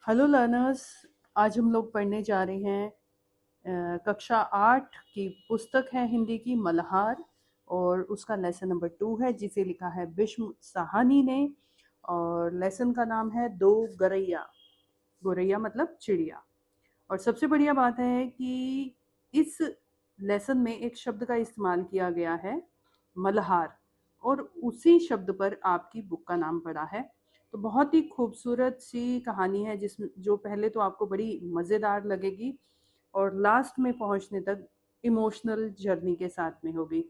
Hello learners. आज हम लोग पढ़ने जा रहे हैं कक्षा 8 की पुस्तक है हिंदी की मल्हार। और उसका लेसन नंबर 2 है जिसे लिखा है विश्व साहनी ने। और लेसन का नाम है दो गौरैया। गौरैया मतलब चिड़िया। और सबसे बढ़िया बात है कि इस लेसन में एक शब्द का इस्तेमाल किया गया है, मल्हार। और उसी शब्द पर आपकी बुक का नाम पड़ा है। तो बहुत ही खूबसूरत सी कहानी है जिसमें जो पहले तो आपको बड़ी मज़ेदार लगेगी और लास्ट में पहुंचने तक इमोशनल जर्नी के साथ में होगी।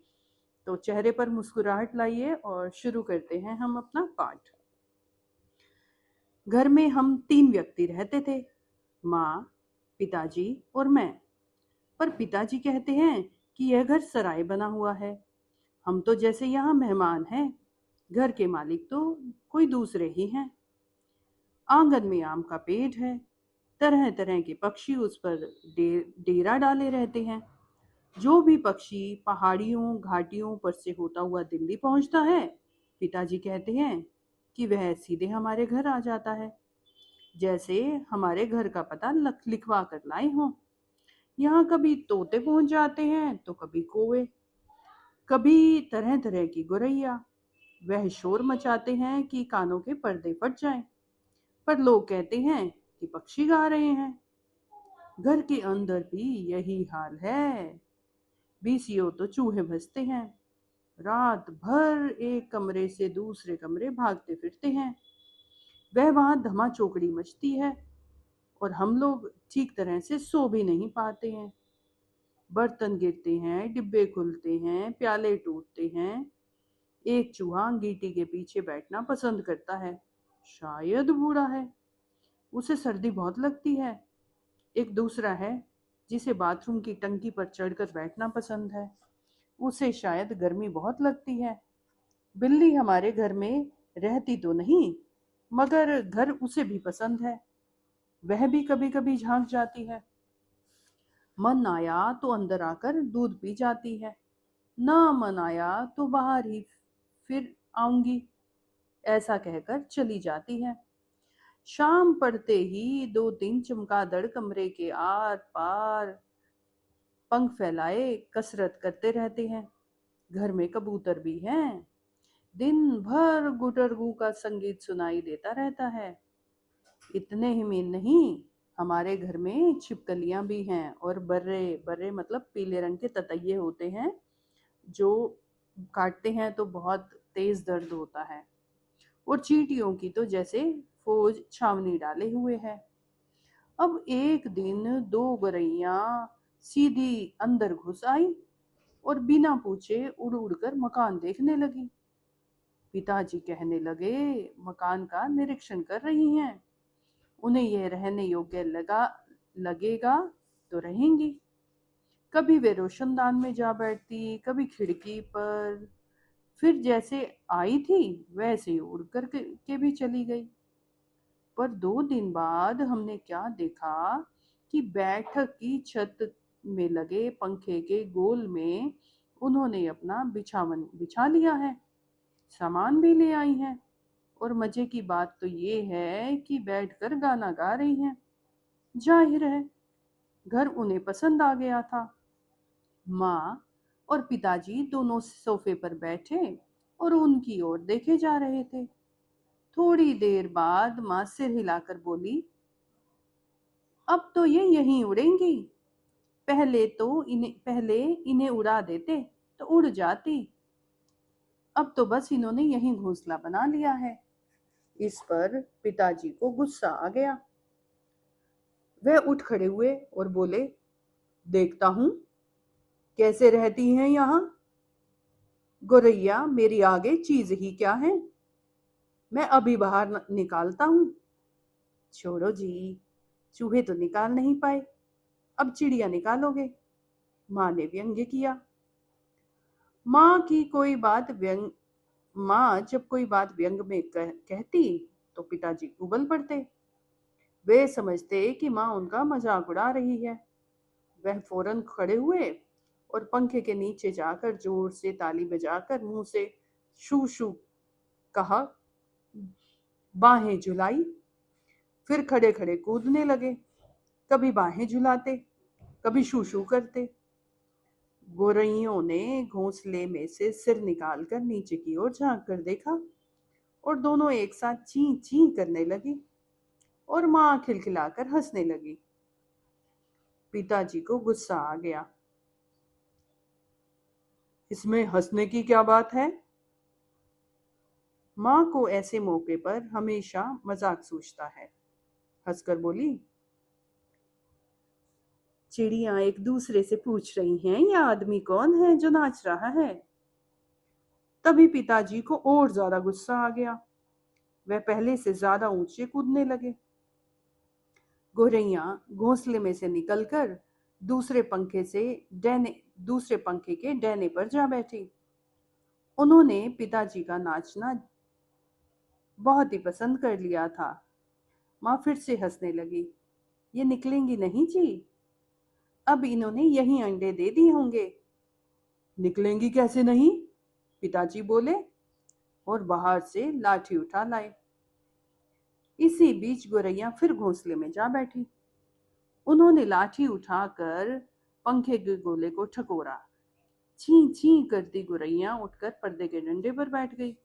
तो चेहरे पर मुस्कुराहट लाइए और शुरू करते हैं हम अपना पाठ। घर में हम 3 व्यक्ति रहते थे, माँ, पिताजी और मैं। पर पिताजी कहते हैं कि यह घर सराय बना हुआ है। हम तो जैसे यहाँ मेहमान हैं, घर के मालिक तो कोई दूसरे ही हैं। आंगन में आम का पेड़ है, तरह तरह के पक्षी उस पर डेरा डाले रहते हैं। जो भी पक्षी पहाड़ियों घाटियों पर से होता हुआ दिल्ली पहुंचता है, पिताजी कहते हैं कि वह सीधे हमारे घर आ जाता है, जैसे हमारे घर का पता लिखवा कर लाए हों। यहाँ कभी तोते पहुंच जाते हैं तो कभी कौवे, कभी तरह तरह की गौरैया। वह शोर मचाते हैं कि कानों के पर्दे फट जाएं। पर लोग कहते हैं कि पक्षी गा रहे हैं। घर के अंदर भी यही हाल है। बीसियों तो चूहे भसते हैं, रात भर एक कमरे से दूसरे कमरे भागते फिरते हैं। वह वहां धमा चौकड़ी मचती है और हम लोग ठीक तरह से सो भी नहीं पाते हैं। बर्तन गिरते हैं, डिब्बे खुलते हैं, प्याले टूटते हैं। एक चूहा अंगीठी के पीछे बैठना पसंद करता है, शायद बूढ़ा है, उसे सर्दी बहुत लगती है। एक दूसरा है जिसे बाथरूम की टंकी पर चढ़कर बैठना पसंद है, उसे शायद गर्मी बहुत लगती है। बिल्ली हमारे घर में रहती तो नहीं, मगर घर उसे भी पसंद है, वह भी कभी कभी झांक जाती है। मन आया तो अंदर आकर दूध पी जाती है, ना मन आया तो बाहर ही फिर आऊंगी, ऐसा कहकर चली जाती है। शाम पड़ते ही दो तीन चमगादड़ कमरे के आर पार पंख फैलाए कसरत करते रहते हैं। घर में कबूतर भी हैं, दिन भर गुटरगू का संगीत सुनाई देता रहता है। इतने ही में नहीं, हमारे घर में छिपकलियां भी हैं और बर्रे बर्रे मतलब पीले रंग के ततैये होते हैं, जो काटते हैं तो बहुत तेज दर्द होता है। और चींटियों की तो जैसे फौज छावनी डाले हुए है। अब एक दिन दो गौरैया सीधी अंदर घुस आई और बिना पूछे उड़ उड़कर मकान देखने लगी। पिताजी कहने लगे, मकान का निरीक्षण कर रही हैं, उन्हें यह रहने योग्य लगेगा तो रहेंगी। कभी वे रोशनदान में जा बैठती, कभी खिड़की पर, फिर जैसे आई थी वैसे उड़ के भी चली गई। पर 2 दिन बाद हमने क्या देखा कि बैठक की छत में लगे पंखे के गोल में उन्होंने अपना बिछावन बिछा लिया है, सामान भी ले आई हैं। और मजे की बात तो ये है कि बैठकर गाना गा रही हैं। जाहिर है घर उन्हें पसंद आ गया था। माँ और पिताजी दोनों सोफे पर बैठे और उनकी ओर देखे जा रहे थे। थोड़ी देर बाद माँ सिर हिलाकर बोली, अब तो ये यहीं उड़ेंगी। पहले इन्हें उड़ा देते तो उड़ जाती, अब तो बस इन्होंने यहीं घोंसला बना लिया है। इस पर पिताजी को गुस्सा आ गया। वह उठ खड़े हुए और बोले, देखता हूँ कैसे रहती हैं यहाँ। गौरैया मेरी आगे चीज ही क्या है, मैं अभी बाहर निकालता हूँ। छोड़ो जी, चूहे तो निकाल नहीं पाए, अब चिड़िया निकालोगे, माँ ने व्यंग्य किया। माँ की कोई बात व्यंग माँ जब कोई बात व्यंग में कहती तो पिताजी उबल पड़ते। वे समझते कि माँ उनका मजाक उड़ा रही है। वह फौरन खड़े हुए और पंखे के नीचे जाकर जोर से ताली बजाकर मुंह से शू शू कहा, बाहें झुलाई। फिर खड़े खड़े कूदने लगे, कभी बाहें झुलाते, कभी शू शू करते। गोरैयों ने घोंसले में से सिर निकालकर नीचे की ओर झांक कर देखा और दोनों एक साथ ची ची करने लगी और माँ खिलखिलाकर हंसने लगी। पिताजी को गुस्सा आ गया। इसमें हंसने की क्या बात है? माँ को ऐसे मौके पर हमेशा मजाक सूझता है। हंसकर बोली, चिड़िया एक दूसरे से पूछ रही हैं ये आदमी कौन है जो नाच रहा है। तभी पिताजी को और ज्यादा गुस्सा आ गया। वह पहले से ज्यादा ऊंचे कूदने लगे। गोरैया घोंसले में से निकलकर दूसरे पंखे से डहने दूसरे पंखे के डहने पर जा बैठी। उन्होंने पिताजी का नाचना बहुत ही पसंद कर लिया था। माँ फिर से हंसने लगी। ये निकलेंगी नहीं जी, अब इन्होंने यही अंडे दे दिए होंगे। निकलेंगी कैसे नहीं? पिताजी बोले और बाहर से लाठी उठा लाए। इसी बीच गोरैया फिर घोंसले में जा बैठी। उन्होंने लाठी उठाकर पंखे के गोले को ठकोरा। छी छी करती गोरैया उठकर पर्दे के डंडे पर बैठ गई।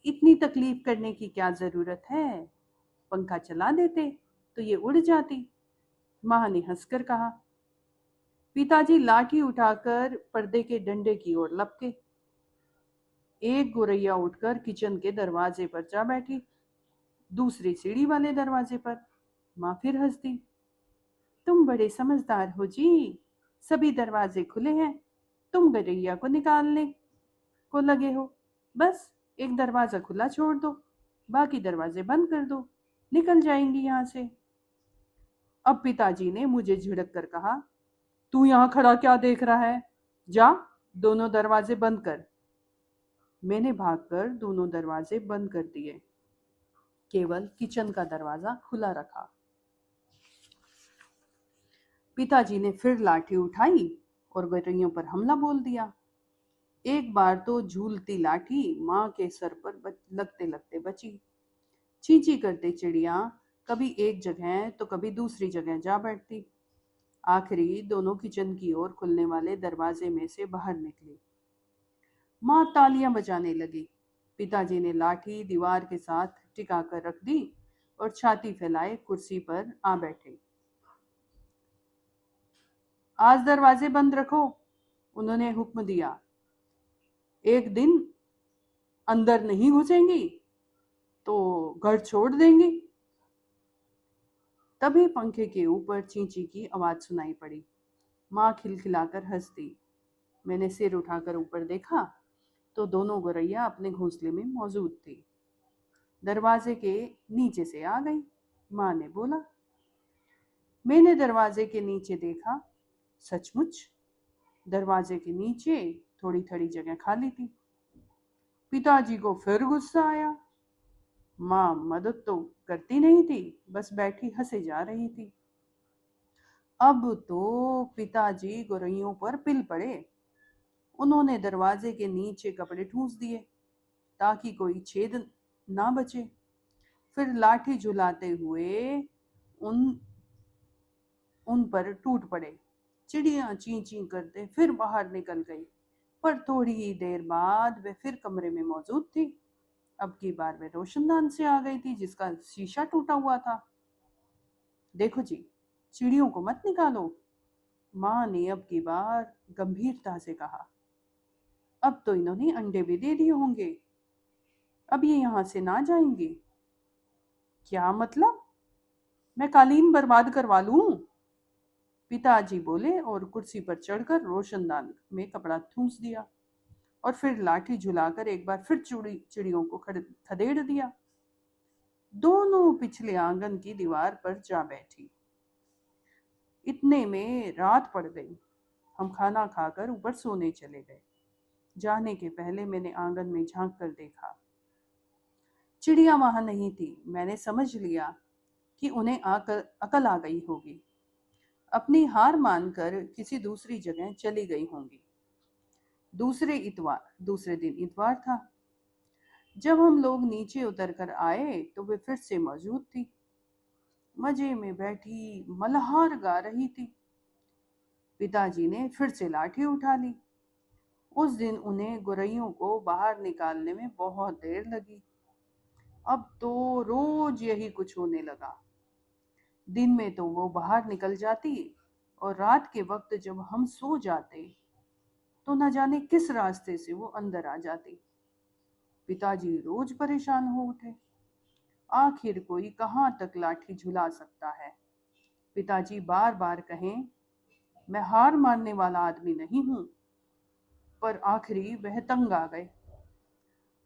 इतनी तकलीफ करने की क्या जरूरत है, पंखा चला देते तो ये उड़ जाती। माँ ने हंसकर कहा। पिताजी लाठी उठाकर पर्दे के डंडे की ओर लपके। एक गोरैया उठकर किचन के दरवाजे पर जा बैठी, दूसरी सीढ़ी वाले दरवाजे पर। माँ फिर हंस दी। तुम बड़े समझदार हो जी, सभी दरवाजे खुले हैं, तुम गौरैया को निकालने को लगे हो। बस एक दरवाजा खुला छोड़ दो, बाकी दरवाजे बंद कर दो, निकल जाएंगी यहाँ से। अब पिताजी ने मुझे झिड़क कर कहा, तू यहाँ खड़ा क्या देख रहा है? जा, दोनों दरवाजे बंद कर। मैंने भागकर दोनों दरवाजे बंद कर दिए, केवल किचन का दरवाजा खुला रखा। पिताजी ने फिर लाठी उठाई और गौरैयों पर हमला बोल दिया। एक बार तो झूलती लाठी माँ के सर पर लगते लगते बची। चींची करते चिड़िया कभी एक जगह तो कभी दूसरी जगह जा बैठती। आखिरी दोनों किचन की ओर खुलने वाले दरवाजे में से बाहर निकली। माँ तालियां बजाने लगी। पिताजी ने लाठी दीवार के साथ टिका कर रख दी और छाती फैलाए कुर्सी पर आ बैठे। आज दरवाजे बंद रखो, उन्होंने हुक्म दिया। एक दिन अंदर नहीं घुसेंगी तो घर छोड़ देंगी। तभी पंखे के ऊपर चींची की आवाज सुनाई पड़ी। माँ खिलखिलाकर हंस दी। मैंने सिर उठाकर ऊपर देखा तो दोनों गोरैया अपने घोंसले में मौजूद थी। दरवाजे के नीचे से आ गई। माँ ने बोला। मैंने दरवाजे के नीचे देखा। सचमुच दरवाजे के नीचे थोड़ी थोड़ी जगह खाली थी। पिताजी को फिर गुस्सा आया। माँ मदद तो करती नहीं थी, बस बैठी हंसे जा रही थी। अब तो पिताजी गोरैयों पर पिल पड़े। उन्होंने दरवाजे के नीचे कपड़े ठूंस दिए ताकि कोई छेद ना बचे। फिर लाठी झुलाते हुए उन उन पर टूट पड़े। चिड़िया ची ची करते फिर बाहर निकल गई, पर थोड़ी ही देर बाद वे फिर कमरे में मौजूद थी। अब की बार वे रोशनदान से आ गई थी जिसका शीशा टूटा हुआ था। देखो जी, चिड़ियों को मत निकालो, माँ ने अब की बार गंभीरता से कहा। अब तो इन्होंने अंडे भी दे दिए होंगे, अब ये यहाँ से ना जाएंगी। क्या मतलब? मैं कालीन बर्बाद करवा लूं? पिताजी बोले और कुर्सी पर चढ़कर रोशनदान में कपड़ा ठूंस दिया और फिर लाठी झुलाकर एक बार फिर चिड़ियों को खदेड़ दिया। दोनों पिछले आंगन की दीवार पर जा बैठी। इतने में रात पड़ गई। हम खाना खाकर ऊपर सोने चले गए। जाने के पहले मैंने आंगन में झांक कर देखा। चिड़िया वहां नहीं थी। मैंने समझ लिया कि उन्हें अकल आ गई होगी। अपनी हार मानकर किसी दूसरी जगह चली गई होंगी। दूसरे दिन इतवार था। जब हम लोग नीचे उतर कर आए तो वे फिर से मौजूद थी। मजे में बैठी मल्हार गा रही थी। पिताजी ने फिर से लाठी उठा ली। उस दिन उन्हें गुरैयों को बाहर निकालने में बहुत देर लगी। अब तो रोज यही कुछ होने लगा। दिन में तो वो बाहर निकल जाती और रात के वक्त जब हम सो जाते तो न जाने किस रास्ते से वो अंदर आ जाती। पिताजी रोज परेशान हो उठे। आखिर कोई कहाँ तक लाठी झुला सकता है। पिताजी बार बार कहें, मैं हार मानने वाला आदमी नहीं हूं। पर आखिरी वह तंग आ गए।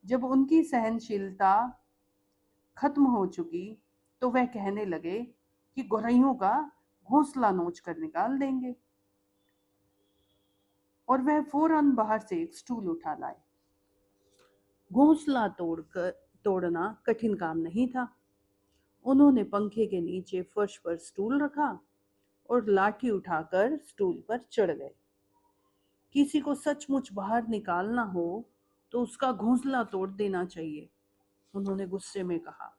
जब उनकी सहनशीलता खत्म हो चुकी तो वह कहने लगे कि गौरैयों का घोंसला नोच कर निकाल देंगे। और वह फौरन बाहर से एक स्टूल उठा लाए। घोंसला तोड़ना कठिन काम नहीं था। उन्होंने पंखे के नीचे फर्श पर स्टूल रखा और लाठी उठाकर स्टूल पर चढ़ गए। किसी को सचमुच बाहर निकालना हो तो उसका घोंसला तोड़ देना चाहिए, उन्होंने गुस्से में कहा।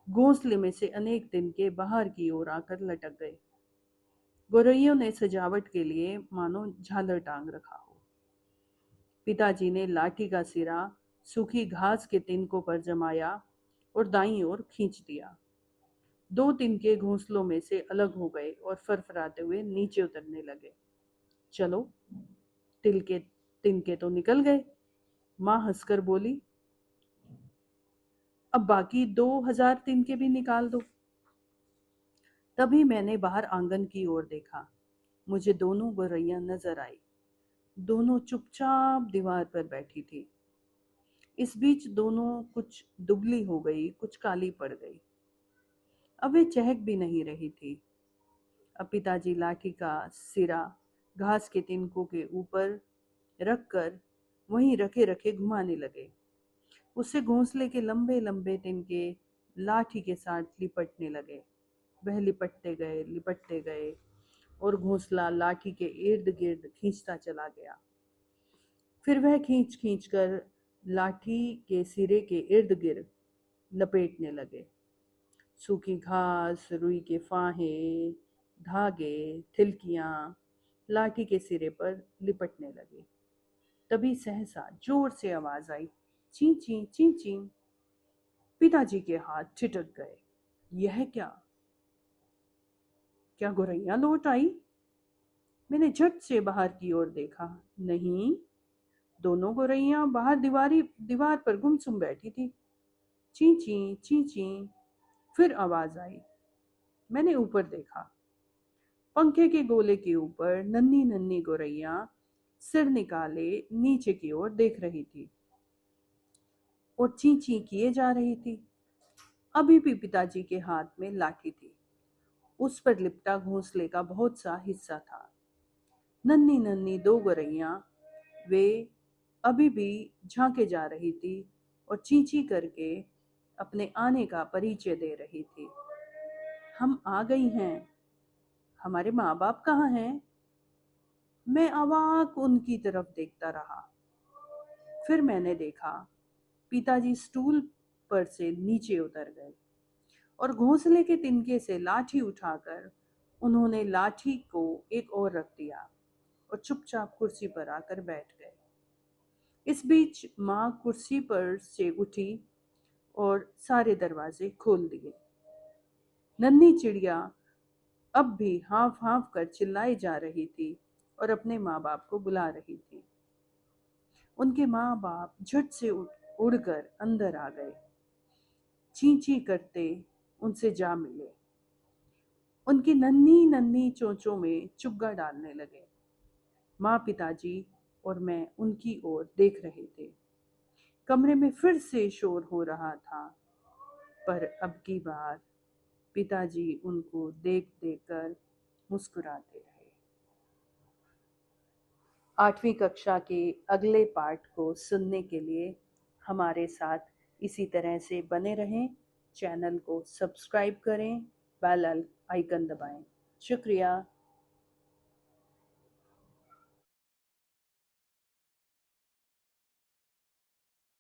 घोंसले में से अनेक तिनके बाहर की ओर आकर लटक गए। गौरैयों ने सजावट के लिए मानो झालर टांग रखा हो। पिताजी ने लाठी का सिरा सूखी घास के तिनकों पर जमाया और दाईं ओर खींच दिया। दो तिनके घोंसलों में से अलग हो गए और फरफराते हुए नीचे उतरने लगे। चलो, तिनके तिनके तो निकल गए, माँ हंसकर बोली। अब बाकी 2000 तिनके भी निकाल दो। तभी मैंने बाहर आंगन की ओर देखा। मुझे दोनों गौरैया नजर आई। दोनों चुपचाप दीवार पर बैठी थी। इस बीच दोनों कुछ दुबली हो गई, कुछ काली पड़ गई। अब वे चहक भी नहीं रही थी। अब पिताजी लाठी का सिरा घास के तिनकों के ऊपर रखकर वहीं रखे रखे घुमाने लगे। उससे घोंसले के लंबे लंबे तिनके लाठी के साथ लिपटने लगे। वह लिपटते गए और घोंसला लाठी के इर्द गिर्द खींचता चला गया। फिर वह खींच खींच कर लाठी के सिरे के इर्द गिर्द लपेटने लगे। सूखी घास, रुई के फाहे, धागे, थिलकियां लाठी के सिरे पर लिपटने लगे। तभी सहसा जोर से आवाज आई, ची ची ची ची। पिताजी के हाथ ठिठक गए। यह क्या? क्या गौरैया लौट आई? मैंने झट से बाहर की ओर देखा। नहीं, दोनों गौरैया बाहर दीवार पर गुमसुम बैठी थी। ची ची ची ची। फिर आवाज आई। मैंने ऊपर देखा। पंखे के गोले के ऊपर नन्ही नन्ही गौरैया सिर निकाले नीचे की ओर देख रही थी और ची ची किए जा रही थी। अभी भी पिताजी के हाथ में लाठी थी। उस पर लिपटा घोंसले का बहुत सा हिस्सा था। नन्ही नन्ही दो गौरैया वे अभी भी झांके जा रही थी और चींची करके अपने आने का परिचय दे रही थी। हम आ गई हैं। हमारे माँ बाप कहाँ हैं? मैं अवाक उनकी तरफ देखता रहा। फिर मैंने देखा पिताजी स्टूल पर से नीचे उतर गए और घोंसले के तिनके से लाठी उठाकर उन्होंने लाठी को एक ओर रख दिया और चुपचाप कुर्सी पर आकर बैठ गए। इस बीच माँ कुर्सी पर से उठी और सारे दरवाजे खोल दिए। नन्ही चिड़िया अब भी हाँफ हाँफ कर चिल्लाई जा रही थी और अपने माँ बाप को बुला रही थी। उनके माँ बाप झट से उड़कर अंदर आ गए। ची ची करते उनसे जा मिले। उनकी नन्ही नन्ही चोंचों में चुग्गा डालने लगे। माँ, पिताजी और मैं उनकी ओर देख रहे थे। कमरे में फिर से शोर हो रहा था, पर अब की बार पिताजी उनको देख देख कर मुस्कुराते रहे। 8वीं कक्षा के अगले पाठ को सुनने के लिए हमारे साथ इसी तरह से बने रहें। चैनल को सब्सक्राइब करें, बेल आइकन दबाएं। शुक्रिया।